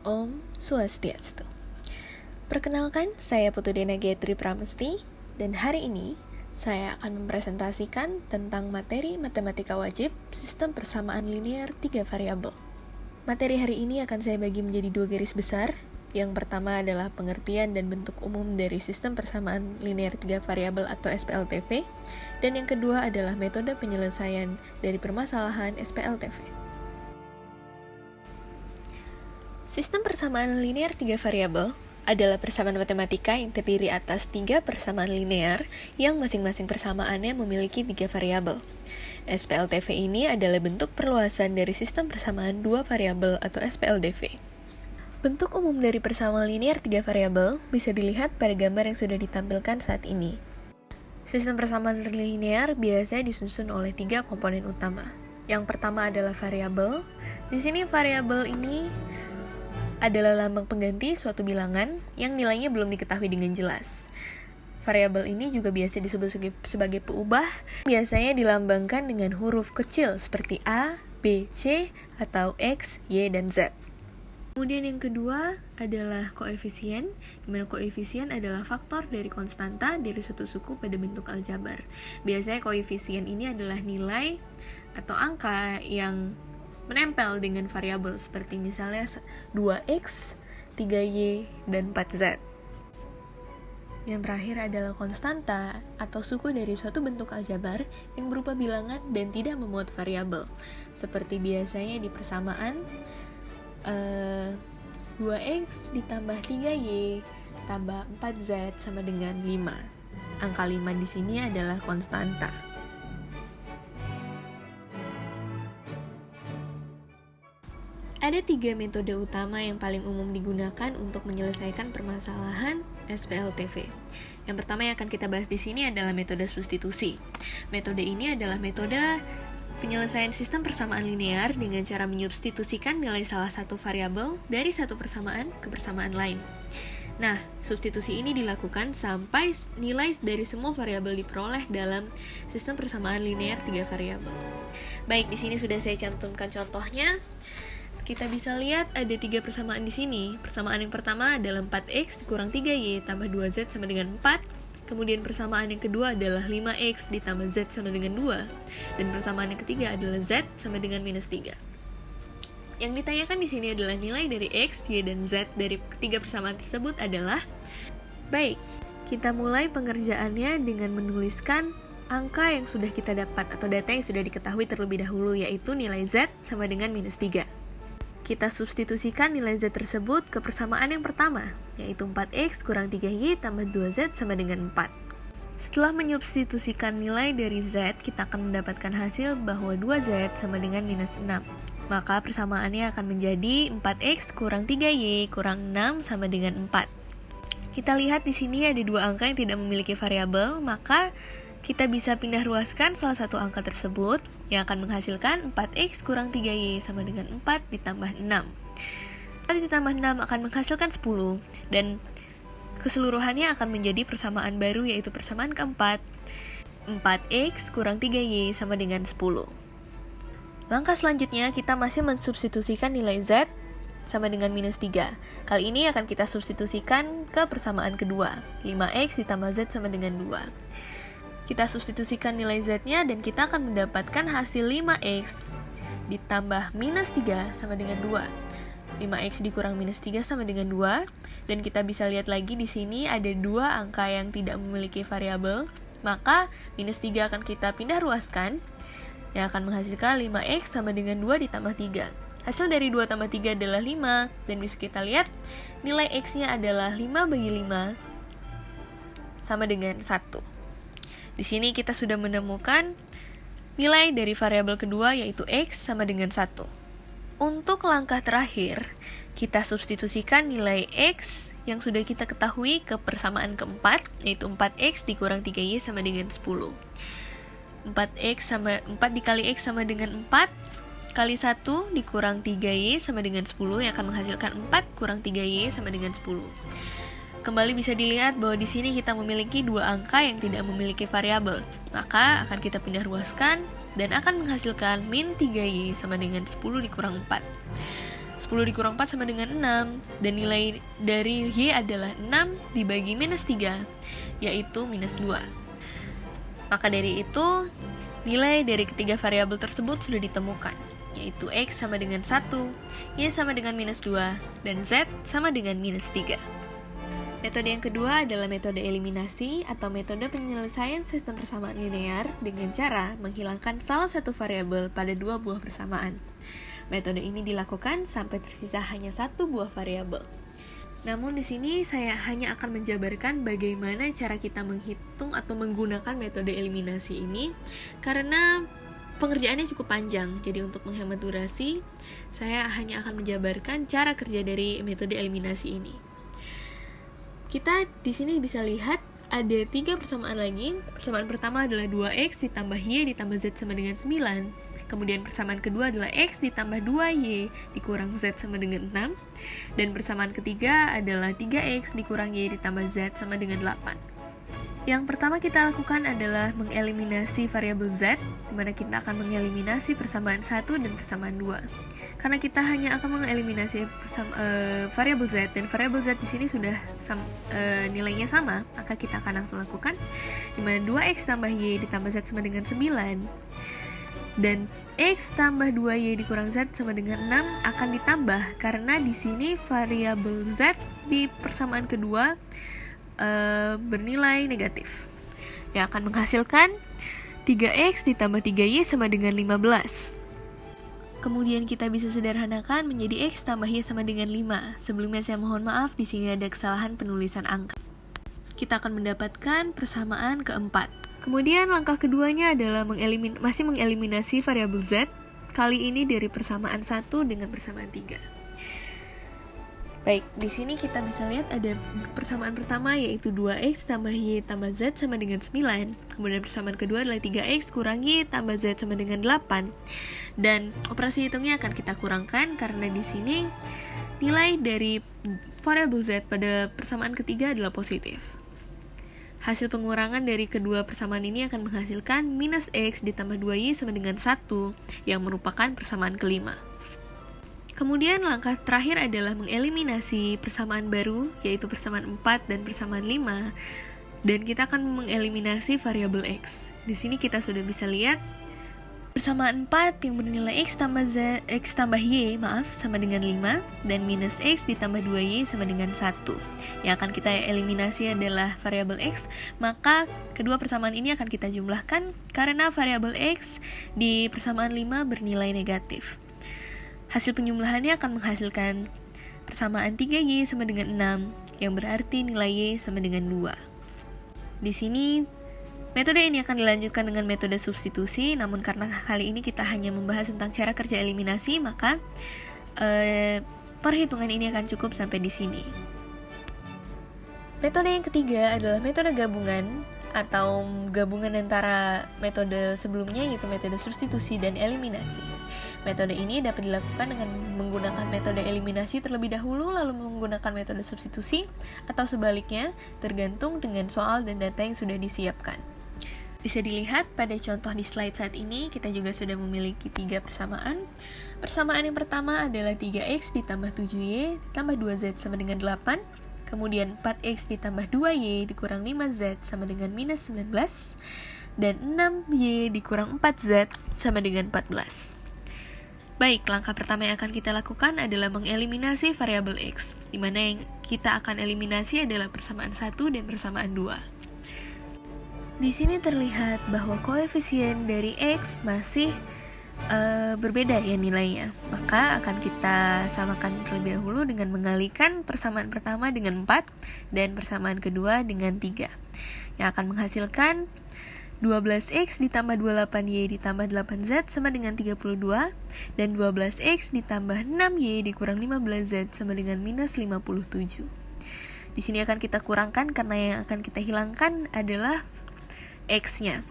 Om Swastiastu. Perkenalkan, saya Putu Dena Gayatri Pramesti, dan hari ini saya akan mempresentasikan tentang materi matematika wajib sistem persamaan linear 3 variabel. Materi hari ini akan saya bagi menjadi 2 garis besar. Yang pertama adalah pengertian dan bentuk umum dari sistem persamaan linear 3 variabel atau SPLTV, dan yang kedua adalah metode penyelesaian dari permasalahan SPLTV. Sistem persamaan linear 3 variabel adalah persamaan matematika yang terdiri atas 3 persamaan linear yang masing-masing persamaannya memiliki 3 variabel. SPLTV ini adalah bentuk perluasan dari sistem persamaan 2 variabel atau SPLDV. Bentuk umum dari persamaan linear 3 variabel bisa dilihat pada gambar yang sudah ditampilkan saat ini. Sistem persamaan linear biasanya disusun oleh 3 komponen utama. Yang pertama adalah variabel. Di sini variabel ini adalah lambang pengganti suatu bilangan yang nilainya belum diketahui dengan jelas. Variabel ini juga biasa disebut sebagai peubah, biasanya dilambangkan dengan huruf kecil seperti A, B, C, atau X, Y, dan Z. Kemudian yang kedua adalah koefisien, di mana koefisien adalah faktor dari konstanta dari suatu suku pada bentuk aljabar. Biasanya koefisien ini adalah nilai atau angka yang menempel dengan variabel seperti misalnya 2x, 3y, dan 4z. Yang terakhir adalah konstanta atau suku dari suatu bentuk aljabar yang berupa bilangan dan tidak memuat variabel. Seperti biasanya di persamaan 2x ditambah 3y tambah 4z sama dengan 5. Angka 5 di sini adalah konstanta. Ada 3 metode utama yang paling umum digunakan untuk menyelesaikan permasalahan SPLTV. Yang pertama yang akan kita bahas di sini adalah metode substitusi. Metode ini adalah metode penyelesaian sistem persamaan linear dengan cara menyubstitusikan nilai salah satu variabel dari satu persamaan ke persamaan lain. Nah, substitusi ini dilakukan sampai nilai dari semua variabel diperoleh dalam sistem persamaan linear 3 variabel. Baik, di sini sudah saya cantumkan contohnya. Kita bisa lihat ada 3 persamaan di sini. Persamaan yang pertama adalah 4x dikurang 3y tambah 2z sama dengan 4. Kemudian persamaan yang kedua adalah 5x ditambah z sama dengan 2. Dan persamaan yang ketiga adalah z sama dengan minus 3. Yang ditanyakan di sini adalah nilai dari x, y, dan z dari ketiga persamaan tersebut adalah. Baik, kita mulai pengerjaannya dengan menuliskan angka yang sudah kita dapat atau data yang sudah diketahui terlebih dahulu, yaitu nilai z sama dengan minus 3. Kita substitusikan nilai z tersebut ke persamaan yang pertama, yaitu 4x kurang 3y tambah 2z sama dengan 4. Setelah menyubstitusikan nilai dari z, kita akan mendapatkan hasil bahwa 2z sama dengan minus 6. Maka persamaannya akan menjadi 4x kurang 3y kurang 6 sama dengan 4. Kita lihat di sini ada 2 angka yang tidak memiliki variabel, maka kita bisa pindah ruaskan salah satu angka tersebut yang akan menghasilkan 4x kurang 3y sama dengan 4 ditambah 6. 4 ditambah 6 akan menghasilkan 10, dan keseluruhannya akan menjadi persamaan baru, yaitu persamaan keempat, 4x kurang 3y sama dengan 10. Langkah selanjutnya kita masih mensubstitusikan nilai z sama dengan minus 3. Kali ini akan kita substitusikan ke persamaan kedua, 5x ditambah z sama dengan 2. Kita substitusikan nilai z-nya dan kita akan mendapatkan hasil 5x ditambah minus 3 sama dengan 2. 5x dikurang minus 3 sama dengan 2. Dan kita bisa lihat lagi di sini ada 2 angka yang tidak memiliki variabel. Maka minus 3 akan kita pindah ruaskan, yang akan menghasilkan 5x sama dengan 2 ditambah 3. Hasil dari 2 tambah 3 adalah 5. Dan bisa kita lihat nilai x-nya adalah 5 bagi 5 sama dengan 1. Di sini kita sudah menemukan nilai dari variabel kedua, yaitu x sama dengan 1. Untuk langkah terakhir, kita substitusikan nilai x yang sudah kita ketahui ke persamaan keempat, yaitu 4x dikurang 3y sama dengan 10. 4 dikali x sama dengan 4 kali 1 dikurang 3y sama dengan 10, yang akan menghasilkan 4 kurang 3y sama dengan 10. Kembali bisa dilihat bahwa di sini kita memiliki 2 angka yang tidak memiliki variabel. Maka akan kita pindah ruaskan dan akan menghasilkan min 3y sama dengan 10 dikurang 4. 10 dikurang 4 sama dengan 6, dan nilai dari Y adalah 6 dibagi minus 3, yaitu minus 2. Maka dari itu, nilai dari ketiga variabel tersebut sudah ditemukan, yaitu X sama dengan 1, Y sama dengan minus 2, dan Z sama dengan minus 3. Metode yang kedua adalah metode eliminasi atau metode penyelesaian sistem persamaan linear dengan cara menghilangkan salah satu variabel pada dua buah persamaan. Metode ini dilakukan sampai tersisa hanya satu buah variabel. Namun di sini saya hanya akan menjabarkan bagaimana cara kita menghitung atau menggunakan metode eliminasi ini karena pengerjaannya cukup panjang. Jadi untuk menghemat durasi, saya hanya akan menjabarkan cara kerja dari metode eliminasi ini. Kita di sini bisa lihat ada 3 persamaan lagi. Persamaan pertama adalah 2x ditambah y ditambah z sama dengan 9. Kemudian persamaan kedua adalah x ditambah 2y dikurang z sama dengan 6. Dan persamaan ketiga adalah 3x dikurang y ditambah z sama dengan 8. Yang pertama kita lakukan adalah mengeliminasi variabel z, di mana kita akan mengeliminasi persamaan 1 dan persamaan 2. Karena kita hanya akan mengeliminasi variabel z dan variabel z di sini sudah nilainya sama, maka kita akan langsung lakukan, di mana 2x tambah y ditambah z sama dengan 9 dan x tambah 2y dikurang z sama dengan 6 akan ditambah karena di sini variabel z di persamaan kedua bernilai negatif, yang akan menghasilkan 3x ditambah 3y sama dengan 15. Kemudian kita bisa sederhanakan menjadi x tambah y sama dengan 5. Sebelumnya saya mohon maaf, di sini ada kesalahan penulisan angka. Kita akan mendapatkan persamaan keempat. Kemudian langkah keduanya adalah masih mengeliminasi variabel z, kali ini dari persamaan 1 dengan persamaan 3. Baik, di sini kita bisa lihat ada persamaan pertama yaitu 2x tambah y tambah z sama dengan 9. Kemudian persamaan kedua adalah 3x kurang y tambah z sama dengan 8. Dan operasi hitungnya akan kita kurangkan karena di sini nilai dari variabel z pada persamaan ketiga adalah positif. Hasil pengurangan dari kedua persamaan ini akan menghasilkan minus x ditambah 2y sama dengan 1 yang merupakan persamaan kelima. Kemudian langkah terakhir adalah mengeliminasi persamaan baru, yaitu persamaan 4 dan persamaan 5, dan kita akan mengeliminasi variabel x. Di sini kita sudah bisa lihat persamaan 4 yang bernilai x tambah y sama dengan 5, dan minus x ditambah 2y sama dengan 1. Yang akan kita eliminasi adalah variabel x, maka kedua persamaan ini akan kita jumlahkan karena variabel x di persamaan 5 bernilai negatif. Hasil penjumlahannya akan menghasilkan persamaan 3y sama dengan 6, yang berarti nilai y sama dengan 2. Di sini, metode ini akan dilanjutkan dengan metode substitusi, namun karena kali ini kita hanya membahas tentang cara kerja eliminasi, maka perhitungan ini akan cukup sampai di sini. Metode yang ketiga adalah metode gabungan, atau gabungan antara metode sebelumnya yaitu metode substitusi dan eliminasi. Metode ini dapat dilakukan dengan menggunakan metode eliminasi terlebih dahulu lalu menggunakan metode substitusi atau sebaliknya tergantung dengan soal dan data yang sudah disiapkan. Bisa dilihat pada contoh di slide saat ini kita juga sudah memiliki 3 persamaan. Persamaan yang pertama adalah 3x ditambah 7y ditambah 2z sama dengan 8. Kemudian 4x ditambah 2y dikurang 5z sama dengan minus 19. Dan 6y dikurang 4z sama dengan 14. Baik, langkah pertama yang akan kita lakukan adalah mengeliminasi variabel x, di mana yang kita akan eliminasi adalah persamaan 1 dan persamaan 2. Di sini terlihat bahwa koefisien dari x masih berbeda ya nilainya, maka akan kita samakan terlebih dahulu dengan mengalikan persamaan pertama dengan 4 dan persamaan kedua dengan 3 yang akan menghasilkan 12x ditambah 28y ditambah 8z sama dengan 32 dan 12x ditambah 6y dikurang 15z sama dengan minus 57. Di sini akan kita kurangkan karena yang akan kita hilangkan adalah x-nya,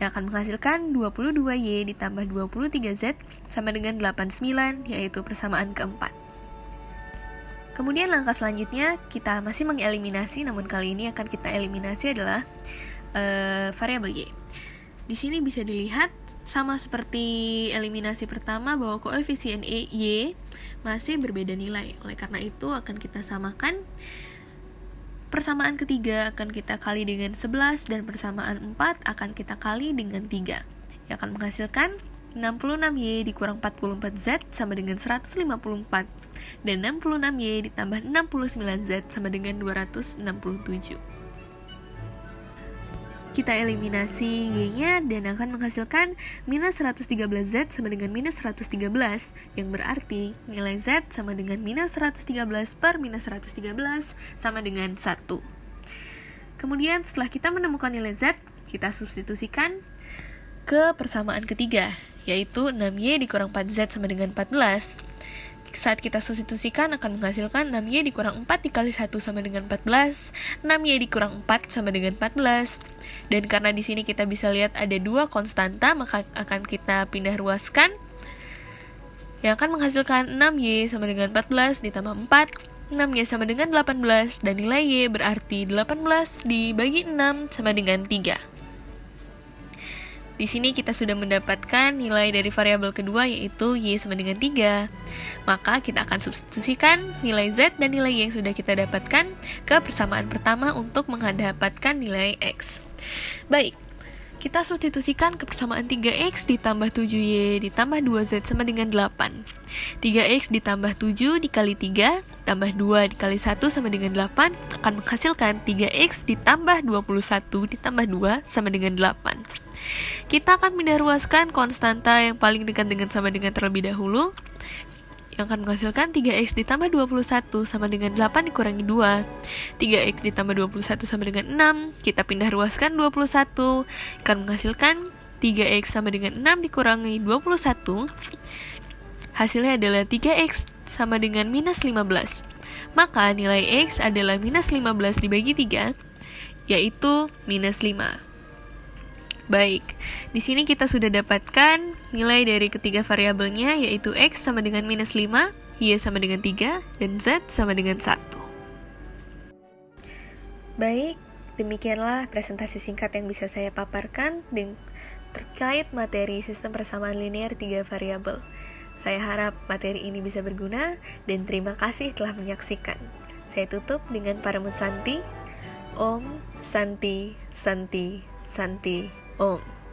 yang akan menghasilkan 22y ditambah 23z sama dengan 89, yaitu persamaan keempat. Kemudian langkah selanjutnya kita masih mengeliminasi, namun kali ini akan kita eliminasi adalah variabel y. Di sini bisa dilihat sama seperti eliminasi pertama bahwa koefisien Y masih berbeda nilai. Oleh karena itu akan kita samakan. Persamaan ketiga akan kita kali dengan 11 dan persamaan 4 akan kita kali dengan 3. Yang akan menghasilkan 66Y dikurang 44Z sama dengan 154 dan 66Y ditambah 69Z sama dengan 267. Kita eliminasi Y-nya dan akan menghasilkan minus 113Z sama dengan minus 113, yang berarti nilai Z sama dengan minus 113 per minus 113 sama dengan 1. Kemudian setelah kita menemukan nilai Z, kita substitusikan ke persamaan ketiga, yaitu 6Y dikurang 4Z sama dengan 14. Saat kita substitusikan akan menghasilkan 6Y dikurang 4 dikali 1 sama dengan 14, 6Y dikurang 4 sama dengan 14. Dan karena di sini kita bisa lihat ada dua konstanta, maka akan kita pindah ruaskan, yang akan menghasilkan 6Y sama dengan 14 ditambah 4, 6Y sama dengan 18, dan nilai Y berarti 18 dibagi 6 sama dengan 3. Di sini kita sudah mendapatkan nilai dari variabel kedua, yaitu Y sama dengan 3. Maka kita akan substitusikan nilai Z dan nilai Y yang sudah kita dapatkan ke persamaan pertama untuk mendapatkan nilai X. Baik, kita substitusikan ke persamaan 3X ditambah 7Y ditambah 2Z sama dengan 8. 3X ditambah 7 dikali 3 tambah 2 dikali 1 sama dengan 8 akan menghasilkan 3X ditambah 21 ditambah 2 sama dengan 8. Kita akan pindah ruaskan konstanta yang paling dekat dengan sama dengan terlebih dahulu, yang akan menghasilkan 3X ditambah 21 sama dengan 8 dikurangi 2. 3X ditambah 21 sama dengan 6. Kita pindah ruaskan 21, akan menghasilkan 3X sama dengan 6 dikurangi 21. Hasilnya adalah 3X sama dengan minus 15. Maka nilai X adalah minus 15 dibagi 3, yaitu minus 5. Baik, di sini kita sudah dapatkan nilai dari ketiga variabelnya, yaitu X sama dengan minus 5, Y sama dengan 3, dan Z sama dengan 1. Baik, demikianlah presentasi singkat yang bisa saya paparkan terkait materi sistem persamaan linear 3 variabel. Saya harap materi ini bisa berguna, dan terima kasih telah menyaksikan. Saya tutup dengan Paramun Santi. Om Santi Santi Santi Om.